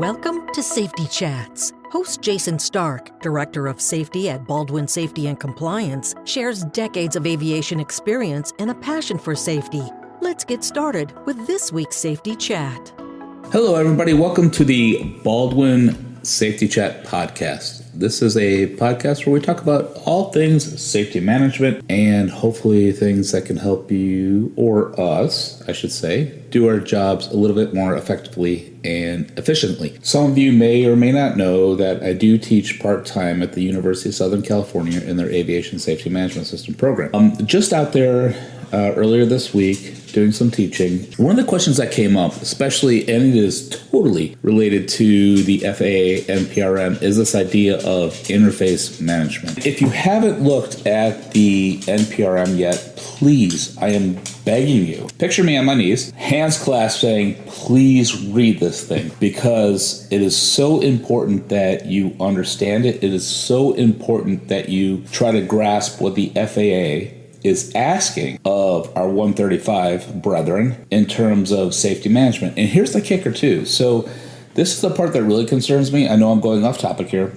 Welcome to Safety Chats. Host Jason Starke, Director of Safety at Baldwin Safety and Compliance, shares decades of aviation experience and a passion for safety. Let's get started with this week's Safety Chat. Hello, everybody. Welcome to the Baldwin Safety Chat podcast. This is a podcast where we talk about all things safety management and hopefully things that can help you, or us, I should say, do our jobs a little bit more effectively and efficiently. Some of you may or may not know that I do teach part-time at the University of Southern California in their Aviation Safety Management System program. Just out there earlier this week doing some teaching, one of the questions that came up, especially, and it is totally related to the FAA NPRM, is this idea of interface management. If you haven't looked at the NPRM yet, please, I am begging you, picture me on my knees, hands clasped, saying, please read this thing, because it is so important that you understand it. It is so important that you try to grasp what the FAA is asking of our 135 brethren in terms of safety management. And here's the kicker too. So this is the part that really concerns me. I know I'm going off topic here,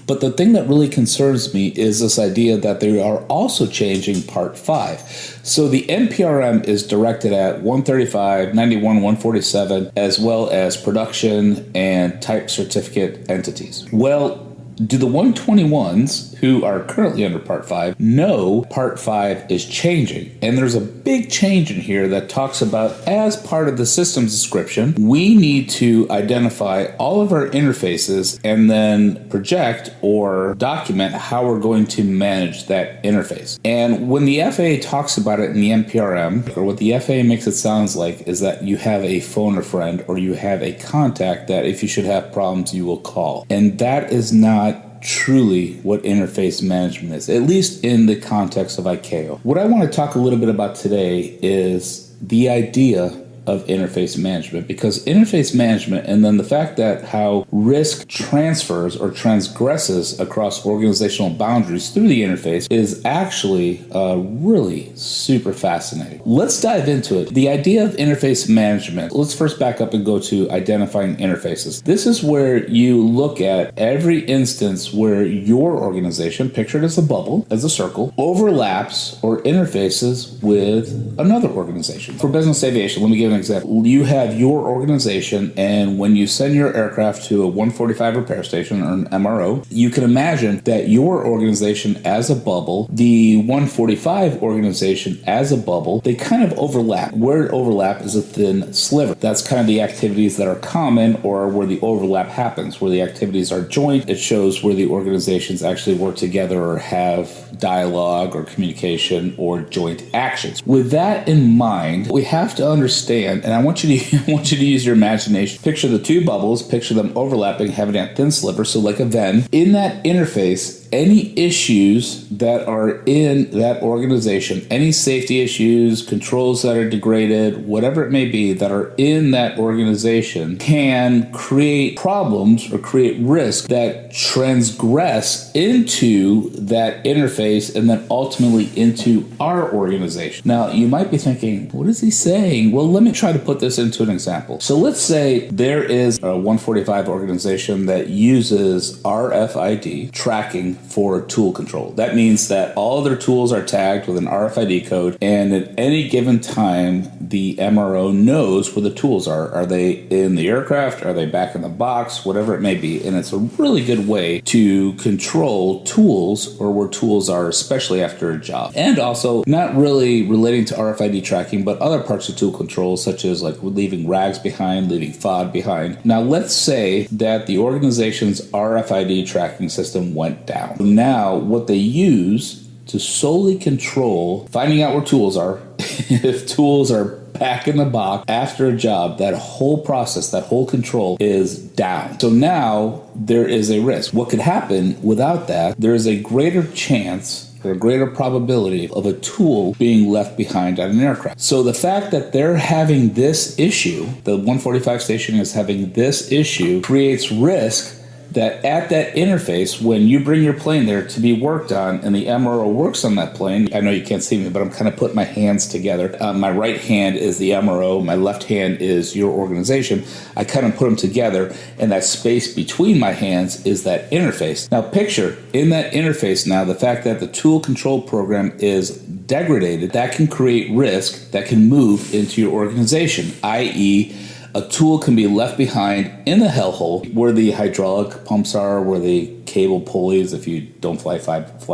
but the thing that really concerns me is this idea that they are also changing Part 5. So the NPRM is directed at 135, 91, 147, as well as production and type certificate entities. Well, do the 121s who are currently under Part 5 know Part 5 is changing? And there's a big change in here that talks about, as part of the systems description, we need to identify all of our interfaces and then project or document how we're going to manage that interface. And when the FAA talks about it in the NPRM, or what the FAA makes it sound like, is that you have a phone a friend or you have a contact that if you should have problems, you will call. And that is not truly what interface management is, at least in the context of ICAO. What I want to talk a little bit about today is the idea of interface management, because interface management and then the fact that how risk transfers or transgresses across organizational boundaries through the interface is actually really super fascinating. Let's dive into it. The idea of interface management, let's first back up and go to identifying interfaces. This is where you look at every instance where your organization, pictured as a bubble, as a circle, overlaps or interfaces with another organization. For business aviation, let me give an example. You have your organization, and when you send your aircraft to a 145 repair station or an MRO, you can imagine that your organization as a bubble, the 145 organization as a bubble, they kind of overlap. Where it overlap is a thin sliver. That's kind of the activities that are common, or where the overlap happens. Where the activities are joint, it shows where the organizations actually work together or have dialogue or communication or joint actions. With that in mind, we have to understand, and I want you to use your imagination. Picture the two bubbles, picture them overlapping, having that thin sliver, so like a Venn. In that interface, any issues that are in that organization, any safety issues, controls that are degraded, whatever it may be, that are in that organization can create problems or create risk that transgress into that interface and then ultimately into our organization. Now, you might be thinking, what is he saying? Well, let me try to put this into an example. So let's say there is a 145 organization that uses RFID tracking for tool control. That means that all of their tools are tagged with an RFID code, and at any given time, the MRO knows where the tools are. Are they in the aircraft? Are they back in the box? Whatever it may be. And it's a really good way to control tools, or where tools are, especially after a job. And also, not really relating to RFID tracking, but other parts of tool control, such as like leaving rags behind, leaving FOD behind. Now, let's say that the organization's RFID tracking system went down. Now, what they use to solely control finding out where tools are, if tools are back in the box after a job, that whole process, that whole control is down. So now there is a risk. What could happen without that? There is a greater chance or a greater probability of a tool being left behind on an aircraft. So the fact that they're having this issue, the 145 station is having this issue, creates risk that at that interface, when you bring your plane there to be worked on and the MRO works on that plane, I know you can't see me, but I'm kind of putting my hands together. My right hand is the MRO, my left hand is your organization. I kind of put them together, and that space between my hands is that interface. Now picture in that interface now the fact that the tool control program is degraded, that can create risk that can move into your organization, i.e., a tool can be left behind in the hellhole where the hydraulic pumps are, where the cable pulleys, if you don't fly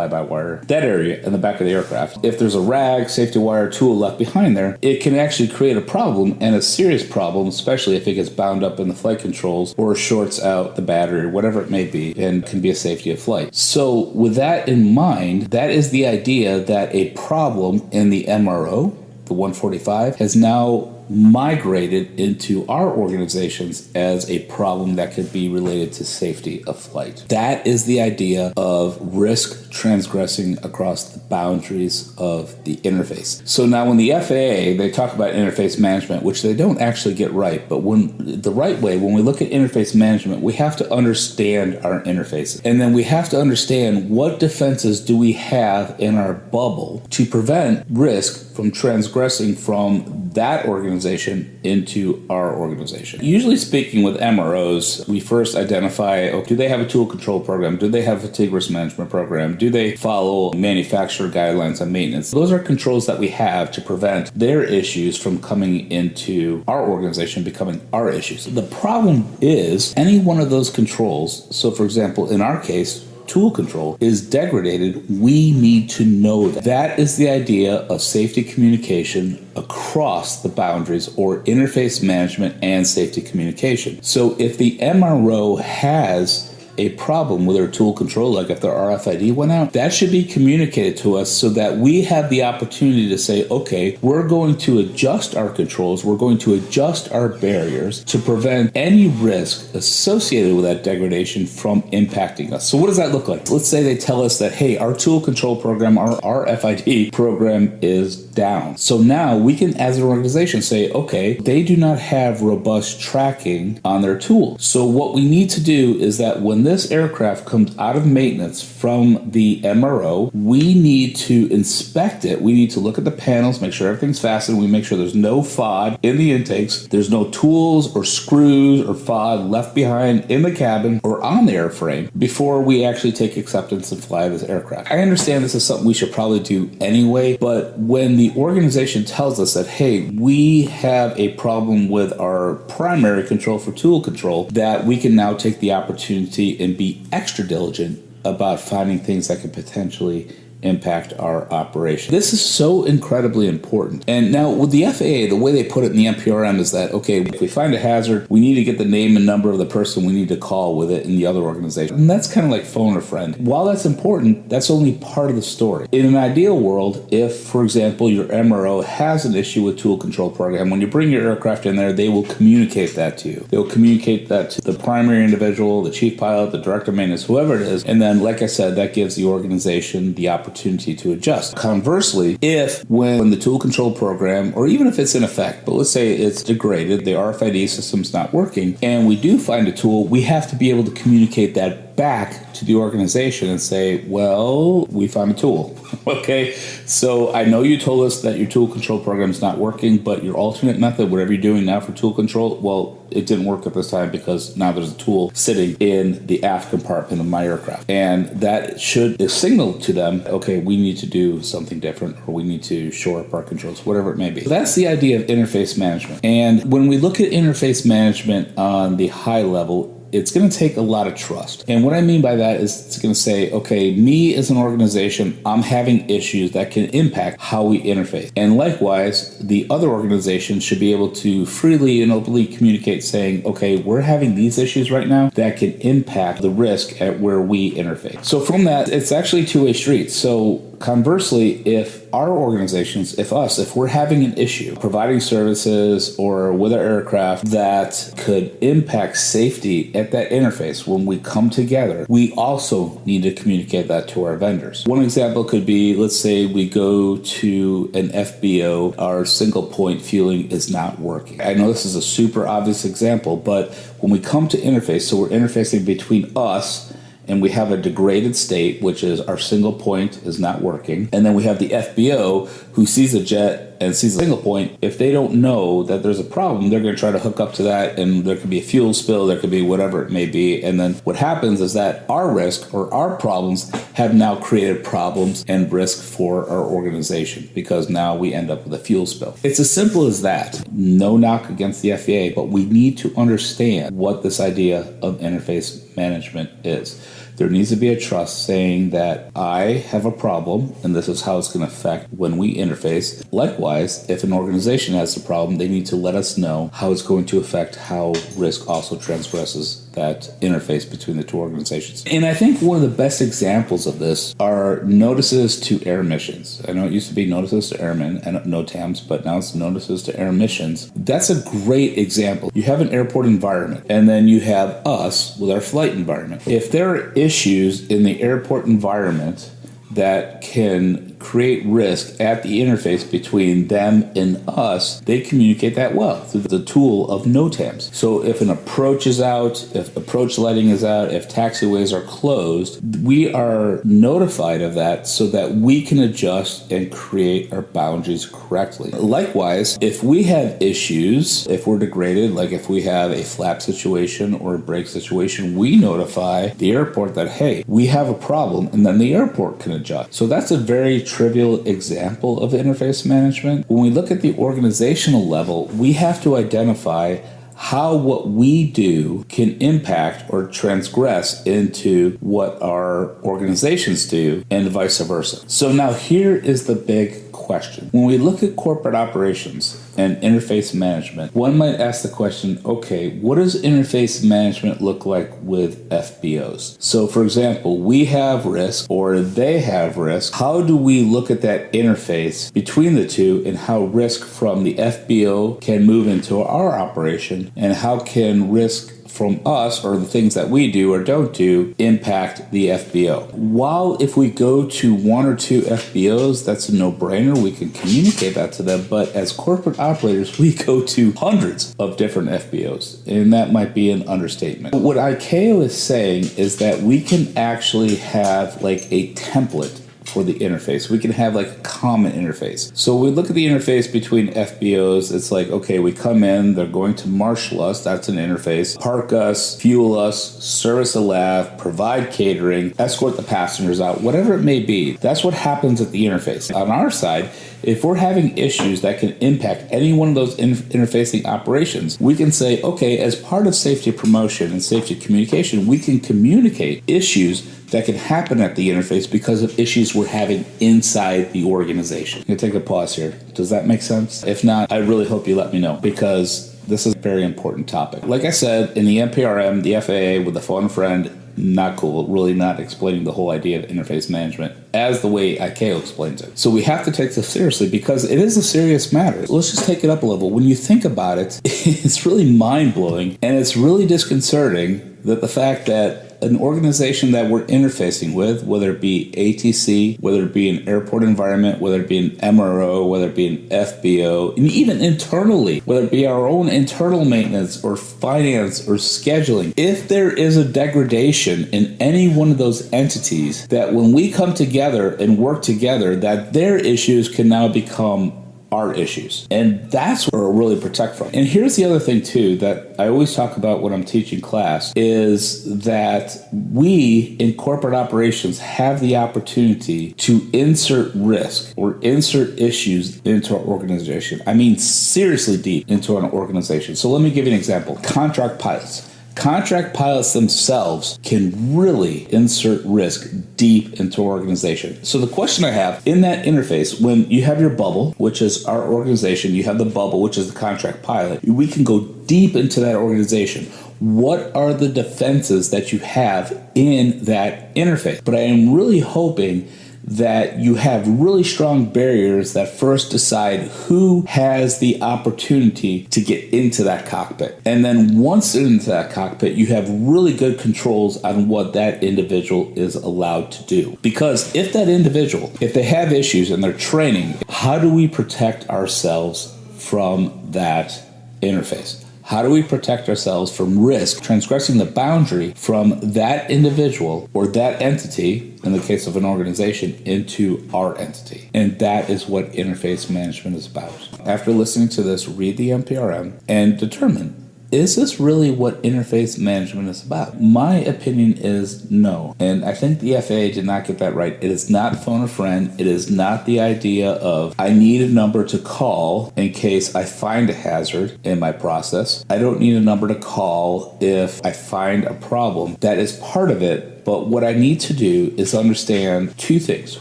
by wire, that area in the back of the aircraft. If there's a rag, safety wire, tool left behind there, it can actually create a problem, and a serious problem, especially if it gets bound up in the flight controls or shorts out the battery, whatever it may be, and can be a safety of flight. So with that in mind, that is the idea that a problem in the MRO, the 145, has now migrated into our organizations as a problem that could be related to safety of flight. That is the idea of risk transgressing across the boundaries of the interface. So now when the FAA, they talk about interface management, which they don't actually get right, but when the right way, when we look at interface management, we have to understand our interfaces. And then we have to understand what defenses do we have in our bubble to prevent risk from transgressing from that organization into our organization. Usually speaking with MROs, we first identify, do they have a tool control program? Do they have a fatigue risk management program? Do they follow manufacturer guidelines on maintenance? Those are controls that we have to prevent their issues from coming into our organization, becoming our issues. The problem is any one of those controls, so for example, in our case, tool control is degraded, we need to know that. That is the idea of safety communication across the boundaries, or interface management and safety communication. So if the MRO has a problem with their tool control, like if their RFID went out, that should be communicated to us so that we have the opportunity to say, okay, we're going to adjust our controls, we're going to adjust our barriers to prevent any risk associated with that degradation from impacting us. So what does that look like? Let's say they tell us that, hey, our tool control program, our RFID program is down. So now we can, as an organization, say, okay, they do not have robust tracking on their tools. So what we need to do is that when this aircraft comes out of maintenance from the MRO, we need to inspect it. We need to look at the panels, make sure everything's fastened. We make sure there's no FOD in the intakes. There's no tools or screws or FOD left behind in the cabin or on the airframe before we actually take acceptance and fly this aircraft. I understand this is something we should probably do anyway, but when the organization tells us that, hey, we have a problem with our primary control for tool control, that we can now take the opportunity and be extra diligent about finding things that could potentially impact our operation. This is so incredibly important. And now with the FAA, the way they put it in the NPRM is that, okay, if we find a hazard, we need to get the name and number of the person we need to call with it in the other organization. And that's kind of like phone a friend. While that's important, that's only part of the story. In an ideal world, if, for example, your MRO has an issue with tool control program, when you bring your aircraft in there, they will communicate that to you. They'll communicate that to the primary individual, the chief pilot, the director of maintenance, whoever it is. And then, like I said, that gives the organization the opportunity to adjust. Conversely, if when the tool control program, or even if it's in effect, but let's say it's degraded, the RFID system's not working, and we do find a tool, we have to be able to communicate that back to the organization and say, well, we found a tool. Okay, so I know you told us that your tool control program is not working, but your alternate method, whatever you're doing now for tool control, well, it didn't work at this time because now there's a tool sitting in the aft compartment of my aircraft. And that should signal to them, okay, we need to do something different, or we need to shore up our controls, whatever it may be. So that's the idea of interface management. And when we look at interface management on the high level, it's going to take a lot of trust. And what I mean by that is it's going to say, okay, me as an organization, I'm having issues that can impact how we interface. And likewise, the other organization should be able to freely and openly communicate saying, okay, we're having these issues right now that can impact the risk at where we interface. So from that, it's actually two-way street. So Conversely, if our organizations, if we're having an issue providing services or with our aircraft that could impact safety at that interface, when we come together, we also need to communicate that to our vendors. One example could be, let's say we go to an FBO, our single point fueling is not working. I know this is a super obvious example, but when we come to interface, so we're interfacing between us and we have a degraded state, which is our single point is not working. And then we have the FBO who sees a jet and sees a single point. If they don't know that there's a problem, they're going to try to hook up to that, and there could be a fuel spill, there could be whatever it may be. And then what happens is that our risk or our problems have now created problems and risk for our organization, because now we end up with a fuel spill. It's as simple as that. No knock against the FAA, but we need to understand what this idea of interface management is. There needs to be a trust saying that I have a problem and this is how it's going to affect when we interface. Likewise, if an organization has a problem, they need to let us know how it's going to affect how risk also transgresses that interface between the two organizations. And I think one of the best examples of this are notices to air missions. I know it used to be notices to airmen and NOTAMs, but now it's notices to air missions. That's a great example. You have an airport environment, and then you have us with our flight environment. If there are issues in the airport environment that can create risk at the interface between them and us, they communicate that well through the tool of NOTAMs. So if an approach is out, if approach lighting is out, if taxiways are closed, we are notified of that so that we can adjust and create our boundaries correctly. Likewise, if we have issues, if we're degraded, like if we have a flap situation or a brake situation, we notify the airport that, hey, we have a problem, and then the airport can adjust. So that's a very trivial example of interface management. When we look at the organizational level, we have to identify how what we do can impact or transgress into what our organizations do, and vice versa. So now here is the big question. When we look at corporate operations and interface management, one might ask the question, okay, what does interface management look like with FBOs? So for example, we have risk or they have risk. How do we look at that interface between the two, and how risk from the FBO can move into our operation, and how can risk from us or the things that we do or don't do impact the FBO? While if we go to one or two FBOs, that's a no-brainer. We can communicate that to them. But as corporate operators, we go to hundreds of different FBOs, and that might be an understatement. What ICAO is saying is that we can actually have like a template for the interface. We can have like a common interface. So we look at the interface between FBOs. It's like, okay, we come in, they're going to marshal us. That's an interface. Park us, fuel us, service the lab, provide catering, escort the passengers out, whatever it may be. That's what happens at the interface. On our side, if we're having issues that can impact any one of those interfacing operations, we can say, okay, as part of safety promotion and safety communication, we can communicate issues that can happen at the interface because of issues we're having inside the organization. I'm going to take a pause here. Does that make sense? If not, I really hope you let me know, because this is a very important topic. Like I said, in the NPRM, the FAA with the phone friend, not cool, really not explaining the whole idea of interface management as the way ICAO explains it. So we have to take this seriously because it is a serious matter. Let's just take it up a level. When you think about it, it's really mind-blowing, and it's really disconcerting that the fact that an organization that we're interfacing with, whether it be ATC, whether it be an airport environment, whether it be an MRO, whether it be an FBO, and even internally, whether it be our own internal maintenance or finance or scheduling, if there is a degradation in any one of those entities, that when we come together and work together, that their issues can now become our issues. And that's where we're really protect from. And here's the other thing too that I always talk about when I'm teaching class, is that we in corporate operations have the opportunity to insert risk or insert issues into our organization. I mean, seriously deep into an organization. So let me give you an example. Contract pilots. Contract pilots themselves can really insert risk deep into our organization. So the question I have in that interface, when you have your bubble, which is our organization, you have the bubble, which is the contract pilot, we can go deep into that organization. What are the defenses that you have in that interface? But I am really hoping that you have really strong barriers that first decide who has the opportunity to get into that cockpit. And then once they're into that cockpit, you have really good controls on what that individual is allowed to do. Because if that individual, if they have issues in their training, how do we protect ourselves from that interface? How do we protect ourselves from risk, transgressing the boundary from that individual or that entity, in the case of an organization, into our entity? And that is what interface management is about. After listening to this, read the NPRM and determine, is this really what interface management is about? My opinion is no. And I think the FAA did not get that right. It is not phone a friend. It is not the idea of, I need a number to call in case I find a hazard in my process. I don't need a number to call if I find a problem. That is part of it. But what I need to do is understand two things.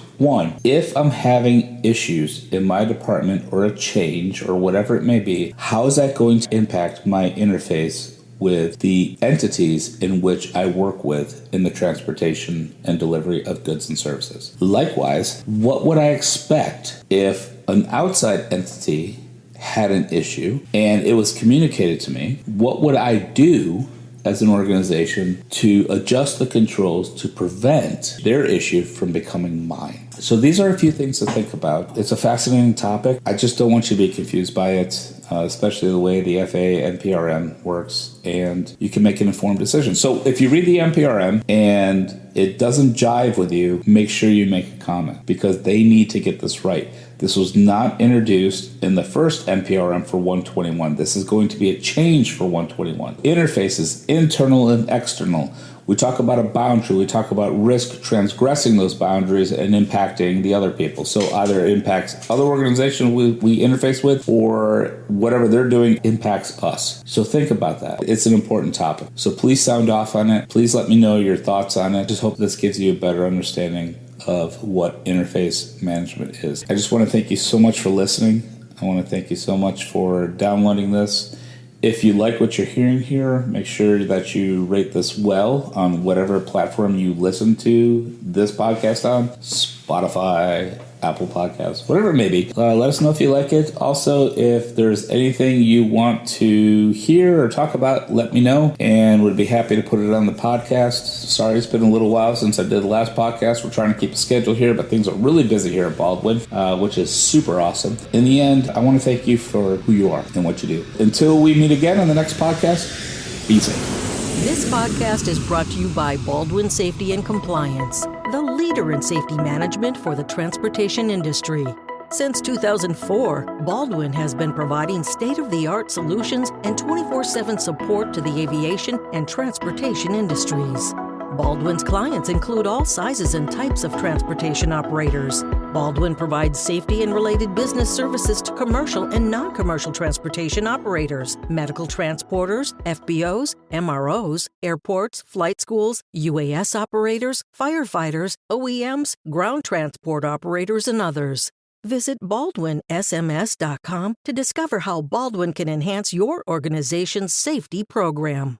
One, if I'm having issues in my department or a change or whatever it may be, how is that going to impact my interface with the entities in which I work with in the transportation and delivery of goods and services? Likewise, what would I expect if an outside entity had an issue and it was communicated to me? What would I do as an organization to adjust the controls to prevent their issue from becoming mine? So these are a few things to think about. It's a fascinating topic. I just don't want you to be confused by it, especially the way the FAA NPRM works, and you can make an informed decision. So if you read the NPRM and it doesn't jive with you, make sure you make a comment, because they need to get this right. This was not introduced in the first NPRM for 121. This is going to be a change for 121. Interfaces, internal and external. We talk about a boundary. We talk about risk transgressing those boundaries and impacting the other people. So either it impacts other organizations we interface with, or whatever they're doing impacts us. So think about that. It's an important topic. So please sound off on it. Please let me know your thoughts on it. Just hope this gives you a better understanding of what interface management is. I just want to thank you so much for listening. I want to thank you so much for downloading this. If you like what you're hearing here, make sure that you rate this well on whatever platform you listen to this podcast on, Spotify, Apple Podcasts, whatever it may be. Let us know if you like it. Also, if there's anything you want to hear or talk about, let me know, and we'd be happy to put it on the podcast. Sorry, it's been a little while since I did the last podcast. We're trying to keep a schedule here, but things are really busy here at Baldwin, which is super awesome. In the end, I want to thank you for who you are and what you do. Until we meet again on the next podcast, be safe. This podcast is brought to you by Baldwin Safety and Compliance, the leader in safety management for the transportation industry. Since 2004, Baldwin has been providing state-of-the-art solutions and 24/7 support to the aviation and transportation industries. Baldwin's clients include all sizes and types of transportation operators. Baldwin provides safety and related business services to commercial and non-commercial transportation operators, medical transporters, FBOs, MROs, airports, flight schools, UAS operators, firefighters, OEMs, ground transport operators, and others. Visit baldwinsms.com to discover how Baldwin can enhance your organization's safety program.